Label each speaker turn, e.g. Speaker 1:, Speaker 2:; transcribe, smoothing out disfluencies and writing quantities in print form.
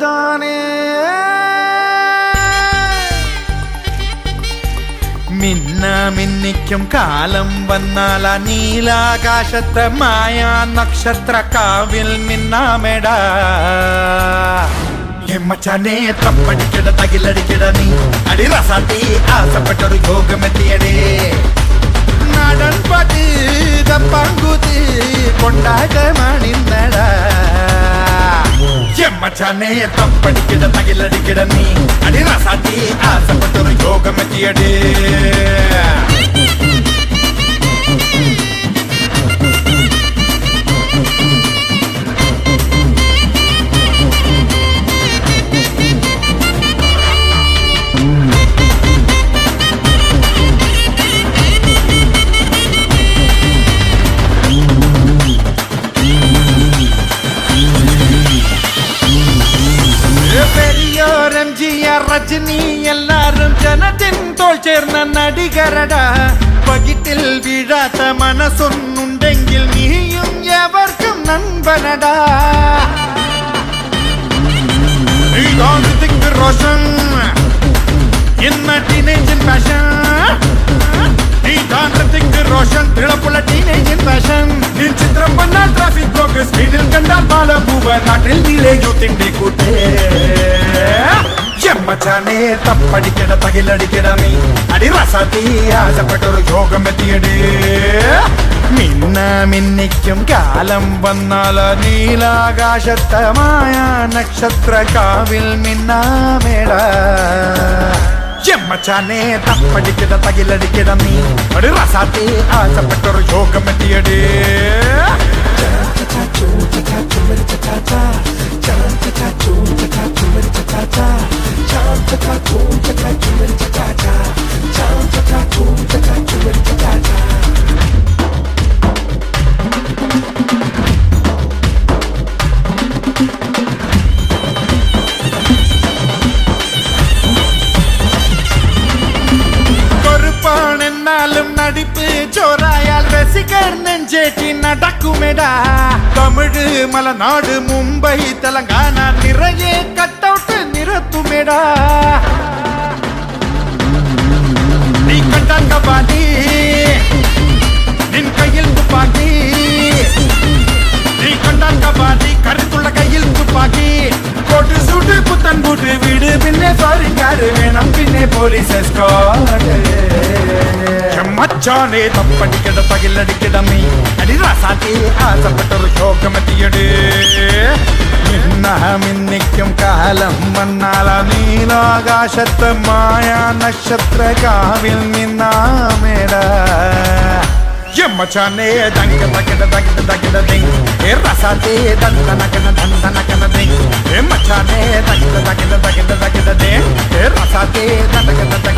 Speaker 1: தானே മിന്ന മിന്നിക്കും കാലം വന്നാൽ നീലാകാശത്തെ മായാ നക്ഷത്ര കാവിൽ മിന്നാമെടാ മച്ചാനെ തപ്പടിക്കട തകിലടിക്കട നീ അടി റസാത്തി ആസപ്പെട്ടൊരു യോഗമെത്തിയടേ നാടൻ പാട്ട് കപ്പാങ്കൂത്ത് കൊണ്ടാട്ടമാണിന്നടാ മച്ചാനെ തപ്പടിക്കട തകിലടിക്കട നീ അടി റസാത്തി ആസപ്പെട്ടൊരു യോഗമെത്തിയടേ രജനി എല്ലാരും ജനത്തിൻ തോൾ ചേർന്ന നടികരട പകിട്ടിൽ വീഴാത്ത മനസ്സൊന്നുണ്ടെങ്കിൽ നീയും എവർക്കും നൻപനടാ റോഷൻ എന്ന ടീനേജൻ പാഷൻ റോഷൻ തിളപ്പുള്ള ടീനേജൻ പാഷൻ ചിത്രം വന്ന ട്രാഫിക് ബ്ലോക്ക് സ്പീഡിൽ കണ്ട പാലപൂവ നാട്ടിൽ നീലേ യൂത്തിന്റെ കൂട്ടേ മച്ചാനെ തപ്പടിക്കട തകിലടിക്കട നീ അടി റസാത്തി ആശപ്പെട്ടൊരു യോഗമെത്തിയടേ മിന്ന മിന്നിക്കും കാലം വന്നാൽ നീലാകാശത്തമായ നക്ഷത്ര കാവിൽ മിന്നാമേടാ മച്ചാനെ തപ്പടിക്കട തകിലടിക്കട നീ അടി റസാത്തി ആശപ്പെട്ടൊരു യോഗമെത്തിയടേ കൊറുപ്പാണെന്നാലും നടിപ്പ് ചോറായാൽ രസികർ നെഞ്ചേറ്റി നടക്കുമെടാ തമിഴ് മലനാട് മുംബൈ തെലങ്കാന നിറയെ കട്ടൗട്ട് നിരത്തുമെടാ നീ കണ്ടാൽ കബാഡി നിൻ കയ്യിൽ തുപ്പാക്കി നീ കണ്ടാൽ കബാഡി കരുത്തുള്ള കയ്യിൽ തുപ്പാക്കി കോട്ട് സൂട്ട് പുത്തൻ ബൂട്ട് വീട് പിന്നെ ഫോറിൻകാര് വേണം പിന്നെ പോലീസ് എസ്കോർട്ട് മച്ചാനെ തപ്പടിക്കട തകിലടിക്കട നീ അടി റസാത്തി ആസപ്പെട്ടൊരു യോഗമെത്തിയടേ മിന്നിക്കും കാലം വന്നാൽ നീലാകാശത്ത് മായ നക്ഷത്ര കാവിൽ നിന്നാമേടാ മച്ചാനെ ദങ്ക തകിട തകിട തകിട ദിങ് റസാത്തി ദന്തനകന ദന്തനകന ദിങ് മച്ചാനെ തകിട തകിട തകിട തകിട ദിങ് റസാത്തി ദന്തകന